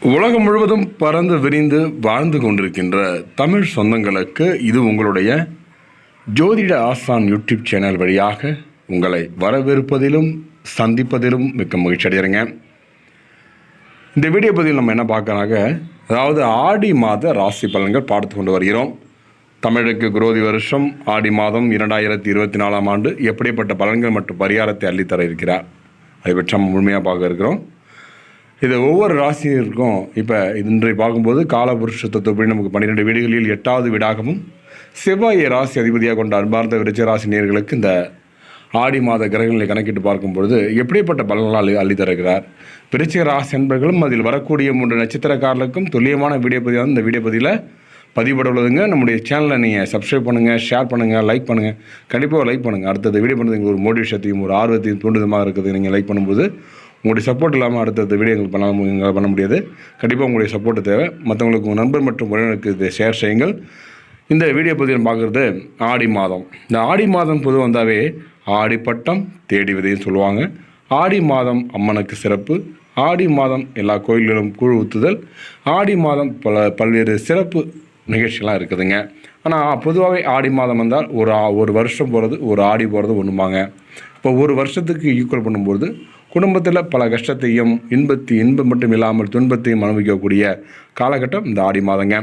உலகம் முழுவதும் பறந்து விரிந்து வாழ்ந்து கொண்டிருக்கின்ற தமிழ் சொந்தங்களுக்கு இது உங்களுடைய ஜோதிட ஆசான் யூடியூப் சேனல் வழியாக உங்களை வரவேற்பதிலும் சந்திப்பதிலும் மிக்க மகிழ்ச்சி அடைகிறேங்க. இந்த வீடியோ பதிவில் நம்ம என்ன பார்க்கறாங்க, அதாவது ஆடி மாத ராசி பலன்கள் பார்த்து கொண்டு வருகிறோம். தமிழுக்கு குரோதி வருஷம் ஆடி மாதம் 2024ஆம் ஆண்டு எப்படிப்பட்ட பலன்கள் மற்றும் பரிகாரத்தை அள்ளித்தர இருக்கிறார், அதை பற்றி நம்ம முழுமையாக பார்க்க இருக்கிறோம். இது ஒவ்வொரு ராசியிற்கும் இப்போ இன்றைய பார்க்கும்போது காலபுருஷ தத்துவப்படி நமக்கு 12 வீடுகளில் 8வது வீடாகவும் செவ்வாயை ராசி அதிபதியாக கொண்ட அன்பார்ந்த விருச்சிக ராசி நேயர்களுக்கு இந்த ஆடி மாத கிரகங்களை கணக்கிட்டு பார்க்கும்பொழுது எப்படிப்பட்ட பலன்களால் அள்ளித்தருகிறார். விருச்சிக ராசி என்பர்களும் அதில் வரக்கூடிய 3 நட்சத்திரக்காரர்களுக்கும் துல்லியமான வீடியோ பதிவாக இந்த வீடியோ பதிவில் பதிவுபட உள்ளதுங்க. நம்முடைய சேனலை நீங்கள் சப்ஸ்கிரைப் பண்ணுங்கள், ஷேர் பண்ணுங்கள், லைக் பண்ணுங்கள். கண்டிப்பாக லைக் பண்ணுங்கள். அடுத்தது வீடியோ பண்ணுறது ஒரு மோட்டிவேஷத்தையும் ஒரு ஆர்வத்தையும் தூண்டுதமாக இருக்குது. நீங்கள் லைக் பண்ணும்போது உங்களுடைய சப்போர்ட் இல்லாமல் அடுத்தடுத்த வீடியோ எங்களுக்கு பண்ண முடியாது. கண்டிப்பாக உங்களுடைய சப்போர்ட்டு தேவை. மற்றவங்களுக்கு உங்கள் நண்பர் மற்றும் உறவினருக்கு இதை ஷேர் செய்யுங்கள். இந்த வீடியோ பதிவில் பார்க்குறது ஆடி மாதம். இந்த ஆடி மாதம் பொது வந்தாவே ஆடிப்பட்டம் தேடி விதைன்னு சொல்லுவாங்க. ஆடி மாதம் அம்மனுக்கு சிறப்பு. ஆடி மாதம் எல்லா கோயில்களும் கூழ் ஊற்றுதல். ஆடி மாதம் பல்வேறு சிறப்பு நிகழ்ச்சிகள்லாம் இருக்குதுங்க. ஆனால் பொதுவாகவே ஆடி மாதம் வந்தால் ஒரு வருஷம் போகிறது ஒரு ஆடி போகிறது ஒன்றுமாங்க. இப்போ ஒரு வருஷத்துக்கு ஈக்குவல் பண்ணும்போது குடும்பத்தில் பல கஷ்டத்தையும் இன்பம் மட்டும் இல்லாமல் துன்பத்தையும் அனுபவிக்கக்கூடிய காலகட்டம் இந்த ஆடி மாதங்க.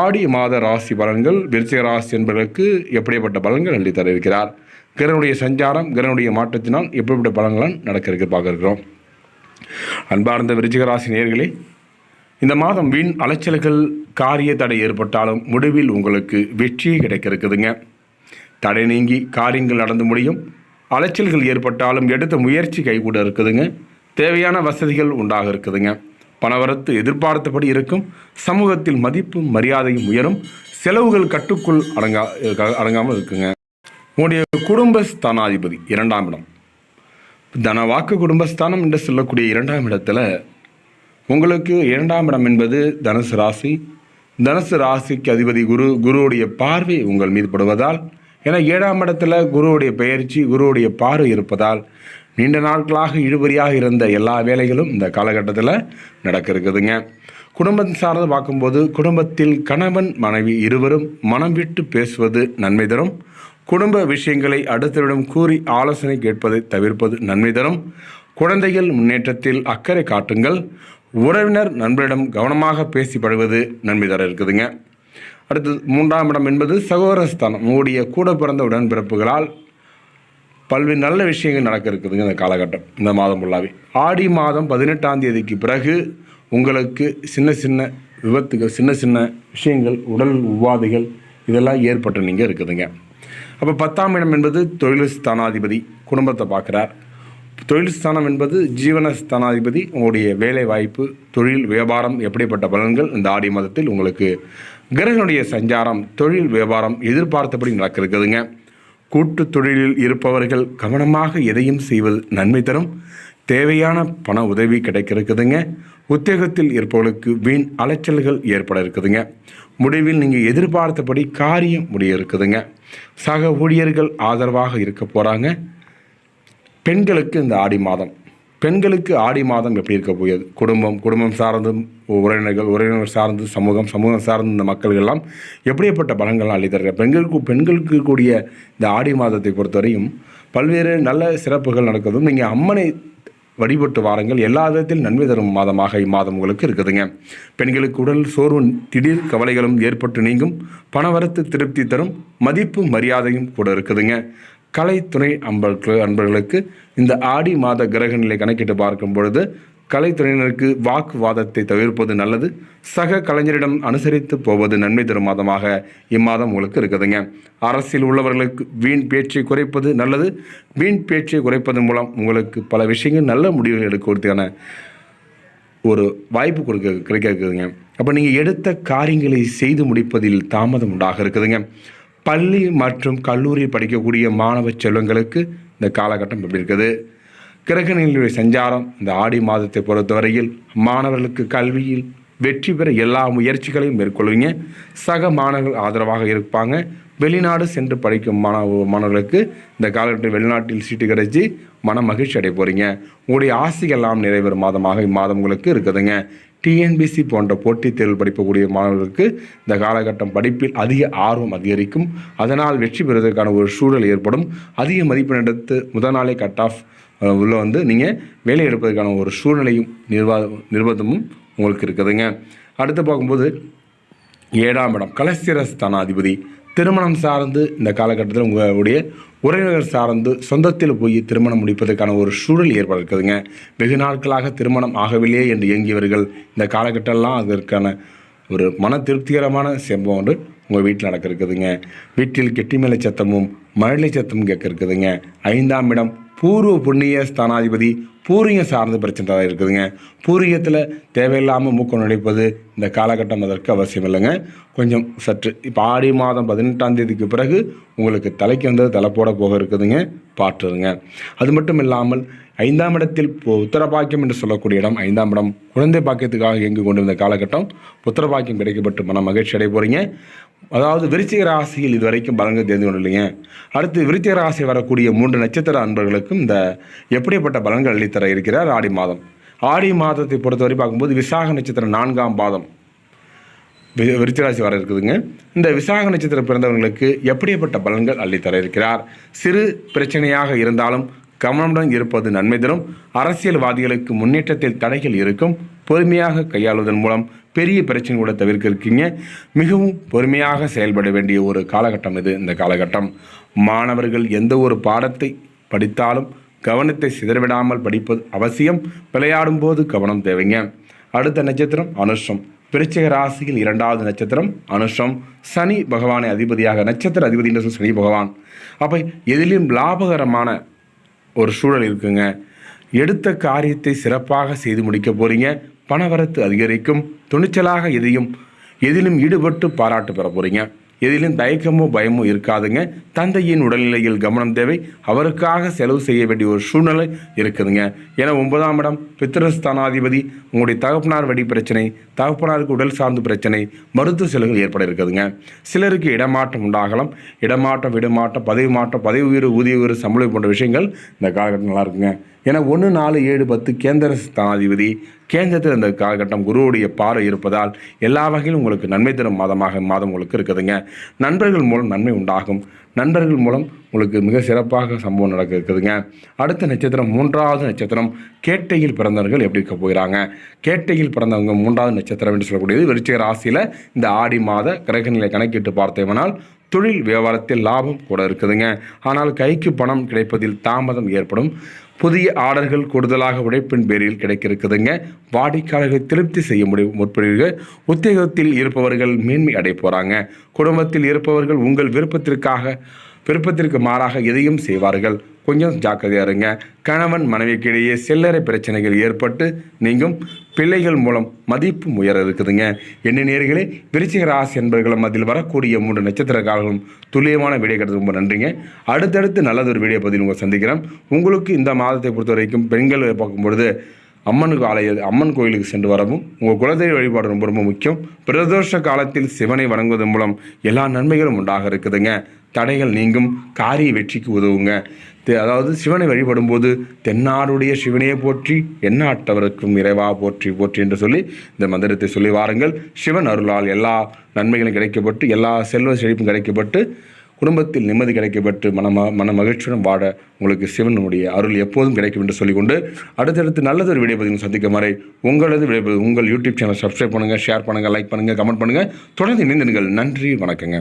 ஆடி மாத ராசி பலன்கள் விருச்சிக ராசி என்பதற்கு எப்படிப்பட்ட பலன்கள் அள்ளி தர இருக்கிறார். கிரகனுடைய சஞ்சாரம் கிரகனுடைய மாற்றத்தினால் எப்படிப்பட்ட பலன்களால் நடக்க பார்க்க இருக்கிறோம். அன்பார்ந்த விருச்சிக ராசி நேயர்களே, இந்த மாதம் வீண் அலைச்சல்கள் காரிய தடை ஏற்பட்டாலும் முடிவில் உங்களுக்கு வெற்றியே கிடைக்க இருக்குதுங்க. தடை நீங்கி காரியங்கள் நடந்து முடியும். அலைச்சல்கள் ஏற்பட்டாலும் எடுத்த முயற்சி கைகூட இருக்குதுங்க. தேவையான வசதிகள் உண்டாக இருக்குதுங்க. பணவரத்து எதிர்பார்த்தபடி இருக்கும். சமூகத்தில் மதிப்பும் மரியாதையும் உயரும். செலவுகள் கட்டுக்குள் அடங்காமல் இருக்குங்க. உங்களுடைய குடும்பஸ்தானாதிபதி 2ஆம் இடம், தனவாக்கு குடும்பஸ்தானம் என்று சொல்லக்கூடிய 2ஆம் இடத்துல உங்களுக்கு 2ஆம் இடம் என்பது தனுசு ராசி. தனுசு ராசிக்கு அதிபதி குருவுடைய பார்வை உங்கள் மீது படுவதால், ஏன்னா 7ஆம் இடத்துல குருவுடைய பெயர்ச்சி குருவுடைய பார்வை இருப்பதால் நீண்ட நாட்களாக இழுபறியாக இருந்த எல்லா வேலைகளும் இந்த காலகட்டத்தில் நடக்க இருக்குதுங்க. குடும்பம் சார்ந்து பார்க்கும்போது குடும்பத்தில் கணவன் மனைவி இருவரும் மனம் விட்டு பேசுவது நன்மை தரும். குடும்ப விஷயங்களை அடுத்தவிடம் கூறி ஆலோசனை கேட்பதை தவிர்ப்பது நன்மை தரும். குழந்தைகள் முன்னேற்றத்தில் அக்கறை காட்டுங்கள். உறவினர் நண்பரிடம் கவனமாக பேசி படுவது நன்மை தர இருக்குதுங்க. அடுத்தது 3ஆம் இடம் என்பது சகோதரஸ்தானம். உங்களுடைய கூட பிறந்த உடன்பிறப்புகளால் பல்வேறு நல்ல விஷயங்கள் நடக்க இருக்குதுங்க இந்த காலகட்டம். இந்த மாதம் ஃபுல்லாகவே ஆடி மாதம் 18ஆம் தேதிக்கு பிறகு உங்களுக்கு சின்ன சின்ன விபத்துகள் சின்ன சின்ன விஷயங்கள் உடல் உபாதைகள் இதெல்லாம் ஏற்பட்டு நீங்கள் இருக்குதுங்க. அப்போ 10ஆம் இடம் என்பது தொழில் ஸ்தானாதிபதி குடும்பத்தை பார்க்குறார். தொழில் ஸ்தானம் என்பது ஜீவனஸ்தானாதிபதி. உங்களுடைய வேலை வாய்ப்பு தொழில் வியாபாரம் எப்படிப்பட்ட பலன்கள் இந்த ஆடி மாதத்தில் உங்களுக்கு கிரகனுடைய சஞ்சாரம் தொழில் வியாபாரம் எதிர்பார்த்தபடி நடக்க இருக்குதுங்க. கூட்டு தொழிலில் இருப்பவர்கள் கவனமாக எதையும் செய்வது நன்மை தரும். தேவையான பண உதவி கிடைக்க இருக்குதுங்க. உத்தியோகத்தில் இருப்பவர்களுக்கு வீண் அலைச்சல்கள் ஏற்பட இருக்குதுங்க. முடிவில் நீங்கள் எதிர்பார்த்தபடி காரியம் முடிய இருக்குதுங்க. சக ஊழியர்கள் ஆதரவாக இருக்க போகிறாங்க. பெண்களுக்கு இந்த ஆடி மாதம் எப்படி இருக்க போகுது, குடும்பம் சார்ந்தும் உறவினர் சார்ந்து சமூகம் சார்ந்த இந்த மக்கள்கள்லாம் எப்படிப்பட்ட பலன்கள்லாம் அளித்தர்கள். பெண்களுக்கு கூடிய இந்த ஆடி மாதத்தை பொறுத்தவரையும் பல்வேறு நல்ல சிறப்புகள் நடக்குதும். நீங்கள் அம்மனை வழிபட்டு வாருங்கள். எல்லா விதத்தில் நன்மை தரும் மாதமாக இம்மாதம் உங்களுக்கு இருக்குதுங்க. பெண்களுக்கு உடல் சோர்வு திடீர் கவலைகளும் ஏற்பட்டு நீங்கும். பணவரத்து திருப்தி தரும். மதிப்பு மரியாதையும் கூட இருக்குதுங்க. கலைத்துறை அன்பர்களுக்கு இந்த ஆடி மாத கிரக நிலை கணக்கிட்டு பார்க்கும் பொழுது கலைத்துறையினருக்கு வாக்குவாதத்தை தவிர்ப்பது நல்லது. சக கலைஞரிடம் அனுசரித்து போவது நன்மை தரும் மாதமாக இம்மாதம் உங்களுக்கு இருக்குதுங்க. அரசியல் உள்ளவர்களுக்கு வீண் பேச்சை குறைப்பது நல்லது. வீண் பேச்சை குறைப்பதன் மூலம் உங்களுக்கு பல விஷயங்கள் நல்ல முடிவுகள் எடுக்கிறதுக்கான ஒரு வாய்ப்பு கிடைக்க இருக்குதுங்க. அப்போ நீங்கள் எடுத்த காரியங்களை செய்து முடிப்பதில் தாமதம் உண்டாக இருக்குதுங்க. பள்ளி மற்றும் கல்லூரி படிக்கக்கூடிய மாணவ செல்வங்களுக்கு இந்த காலகட்டம் எப்படி இருக்குது. கிரகநிலையுடைய சஞ்சாரம் இந்த ஆடி மாதத்தை பொறுத்தவரையில் மாணவர்களுக்கு கல்வியில் வெற்றி பெற எல்லா முயற்சிகளையும் மேற்கொள்வீங்க. சக மாணவர்கள் ஆதரவாக இருப்பாங்க. வெளிநாடு சென்று படிக்கும் மாணவர்களுக்கு இந்த காலகட்டத்தில் வெளிநாட்டில் சீட்டு கிடைச்சி மன மகிழ்ச்சி அடைய போகிறீங்க. உங்களுடைய ஆசைகள்லாம் நிறைவேறும் மாதமாக இம்மாதம் உங்களுக்கு இருக்குதுங்க. டிஎன்பிசி போன்ற போட்டித் தேர்வு படிக்கக்கூடிய மாணவர்களுக்கு இந்த காலகட்டம் படிப்பில் அதிக ஆர்வம் அதிகரிக்கும். அதனால் வெற்றி பெறுவதற்கான ஒரு சூழல் ஏற்படும். அதிக மதிப்பெண் எடுத்து முதல் நாளே கட் ஆஃப் உள்ள நீங்கள் வேலை எடுப்பதற்கான ஒரு சூழ்நிலையும் நிர்பந்தமும் உங்களுக்கு இருக்குதுங்க. அடுத்து பார்க்கும்போது 7ஆம் இடம் கலஸ்திரஸ்தானாதிபதி. திருமணம் சார்ந்து இந்த காலகட்டத்தில் உங்களுடைய உறவினர்கள் சார்ந்து சொந்தத்தில் போய் திருமணம் முடிப்பதற்கான ஒரு சூழல் ஏற்பட இருக்குதுங்க. வெகு நாட்களாக திருமணம் ஆகவில்லையே என்று இயங்கியவர்கள் இந்த காலகட்டம்லாம் அதற்கான ஒரு மன திருப்திகரமான சம்பவம் ஒன்று உங்கள் வீட்டில் நடக்க இருக்குதுங்க. வீட்டில் கெட்டிமலை சத்தமும் மழலை சத்தமும் கேட்க இருக்குதுங்க. 5ஆம் இடம் பூர்வ புண்ணிய ஸ்தானாதிபதி. பூரியம் சார்ந்த பிரச்சனை தான் இருக்குதுங்க. பூரியத்தில் தேவையில்லாமல் மூக்கம் நுழைப்பது இந்த காலகட்டம் அதற்கு அவசியம் இல்லைங்க. கொஞ்சம் சற்று இப்போ ஆடி மாதம் 18ஆம் தேதிக்கு பிறகு உங்களுக்கு தலைக்கு வந்தது தலை போட போக இருக்குதுங்க, பார்த்துருங்க. அது மட்டும் இல்லாமல் 5ஆம் இடத்தில் உத்தரபாக்கியம் என்று சொல்லக்கூடிய இடம் 5ஆம் இடம் குழந்தை பாக்கியத்துக்காக இயங்கி கொண்டிருந்த காலகட்டம் புத்திரபாக்கியம் கிடைக்கப்பட்டு மன மகிழ்ச்சி அடைய போகிறீங்க. அதாவது விருச்சிக ராசியில் இதுவரைக்கும் பலன்கள் தெரிந்து கொண்டு இல்லைங்க. அடுத்து விருச்சிக ராசி வரக்கூடிய 3 நட்சத்திர அன்பர்களுக்கும் இந்த எப்படிப்பட்ட பலன்கள் அளித்தர இருக்கிறார் ஆடி மாதம். ஆடி மாதத்தை பொறுத்தவரை பார்க்கும்போது விசாக நட்சத்திரம் 4ஆம் பாதம் விருச்சிக ராசி வர இருக்குதுங்க. இந்த விசாக நட்சத்திரம் பிறந்தவர்களுக்கு எப்படிப்பட்ட பலன்கள் அள்ளித்தர இருக்கிறார். சிறு பிரச்சனையாக இருந்தாலும் கவனமுடன் இருப்பது நன்மை தரும். அரசியல்வாதிகளுக்கு முன்னேற்றத்தில் தடைகள் இருக்கும். பொறுமையாக கையாளுவதன் மூலம் பெரிய பிரச்சனை கூட தவிர்க்க இருக்கீங்க. மிகவும் பொறுமையாக செயல்பட வேண்டிய ஒரு காலகட்டம் இது. இந்த காலகட்டம் மாணவர்கள் எந்த ஒரு பாடத்தை படித்தாலும் கவனத்தை சிதறவிடாமல் படிப்பது அவசியம். விளையாடும் போது கவனம் தேவைங்க. அடுத்த நட்சத்திரம் அனுஷம். விருச்சிக ராசியில் 2வது நட்சத்திரம் அனுஷம். சனி பகவானை அதிபதியாக நட்சத்திர அதிபதி என்று சனி பகவான். அப்போ எதிலும் லாபகரமான ஒரு சூழல் இருக்குங்க. எடுத்த காரியத்தை சிறப்பாக செய்து முடிக்க போகிறீங்க. பணவரத்து அதிகரிக்கும். துணிச்சலாக எதிலும் ஈடுபட்டு பாராட்டு பெற போகிறீங்க. எதிலும் தயக்கமோ பயமோ இருக்காதுங்க. தந்தையின் உடல்நிலையில் கவனம் தேவை. அவருக்காக செலவு செய்ய வேண்டிய ஒரு சூழ்நிலை இருக்குதுங்க. ஏன்னா 9ஆம் இடம் பித்ருஸ்தானாதிபதி. உங்களுடைய தகப்பனார் வழி பிரச்சனை, தகப்பனாருக்கு உடல் சார்ந்த பிரச்சனை, மருத்துவ செலவுகள் ஏற்பட இருக்குதுங்க. சிலருக்கு இடமாற்றம் உண்டாகலாம். இடமாற்றம், விடுமாற்றம், பதவி மாற்றம், பதவி உயர்வு, ஊதிய உயர்வு, சம்பளம் போன்ற விஷயங்கள் இந்த காலகட்டம் நல்லா இருக்குங்க. ஏன்னா 1, 4, 7, 10 கேந்திர ஸ்தானாதிபதி. கேந்திரத்தில் இந்த காலகட்டம் குருவுடைய பார்வை இருப்பதால் எல்லா வகையிலும் உங்களுக்கு நன்மை தரும் மாதமாக மாதம் உங்களுக்கு இருக்குதுங்க. நண்பர்கள் மூலம் நன்மை உண்டாகும். நண்பர்கள் மூலம் உங்களுக்கு மிக சிறப்பாக சம்பவம் நடக்க இருக்குதுங்க. அடுத்த நட்சத்திரம் 3வது நட்சத்திரம் கேட்டையில் பிறந்தவர்கள் எப்படி இருக்க போகிறாங்க. கேட்டையில் பிறந்தவங்க 3வது நட்சத்திரம் என்று சொல்லக்கூடியது விருச்சிக ராசியில் இந்த ஆடி மாத கிரகநிலை கணக்கிட்டு பார்த்தோம்னால் தொழில் வியாபாரத்தில் லாபம் கூட இருக்குதுங்க. ஆனால் கைக்கு பணம் கிடைப்பதில் தாமதம் ஏற்படும். புதிய ஆர்டர்கள் கூடுதலாக உழைப்பின் பேரில் கிடைக்க இருக்குதுங்க. வாடிக்கையாளர்கள் திருப்தி செய்ய முற்படுவீர்கள். உத்தியோகத்தில் இருப்பவர்கள் மேன்மை அடைய போகிறாங்க. குடும்பத்தில் இருப்பவர்கள் உங்கள் விருப்பத்திற்கு மாறாக எதையும் செய்வார்கள். கொஞ்சம் ஜாக்கிரதையாக இருங்க. கணவன் மனைவிக்கு இடையே சில்லறை பிரச்சனைகள் ஏற்பட்டு நீங்கும். பிள்ளைகள் மூலம் மதிப்பு உயர இருக்குதுங்க. என்ன நேயர்களே, விருச்சிக ராசி என்பவர்களும் அதில் வரக்கூடிய 3 நட்சத்திரக்காரர்களும் துல்லியமான வீடியோ கிடைத்தது ரொம்ப நன்றிங்க. அடுத்தடுத்து நல்லதொரு வீடியோ பதில் உங்களை சந்திக்கிறேன். உங்களுக்கு இந்த மாதத்தை பொறுத்த வரைக்கும் பெண்கள் பார்க்கும்பொழுது அம்மன் கோயிலுக்கு சென்று வரவும் உங்கள் குலதெய்வ வழிபாடு ரொம்ப ரொம்ப முக்கியம். பிரதோஷ காலத்தில் சிவனை வணங்குவதன் மூலம் எல்லா நன்மைகளும் உண்டாக இருக்குதுங்க. தடைகள் நீங்கும். காரிய வெற்றிக்கு உதவுங்க. அதாவது சிவனை வழிபடும் போது தென்னாடுடைய சிவனையை போற்றி எண்ணாட்டவருக்கும் இறைவா போற்றி போற்றி என்று சொல்லி இந்த மந்திரத்தை சொல்லி வாருங்கள். சிவன் அருளால் எல்லா நன்மைகளும் கிடைக்கப்பட்டு எல்லா செல்வ செழிப்பும் கிடைக்கப்பட்டு குடும்பத்தில் நிம்மதி கிடைக்கப்பட்டு மன மகிழ்ச்சியுடன் வாட உங்களுக்கு சிவனுடைய அருள் எப்போதும் கிடைக்கும் என்று சொல்லிக்கொண்டு அடுத்தடுத்து நல்லதொரு வீடியோ பதிவு சந்திக்கும் வரை உங்களது உங்கள் யூடியூப் சேனல் சப்ஸ்கிரைப் பண்ணுங்கள், ஷேர் பண்ணுங்கள், லைக் பண்ணுங்கள், கமெண்ட் பண்ணுங்கள். தொடர்ந்து இணைந்திருங்கள். நன்றி, வணக்கங்க.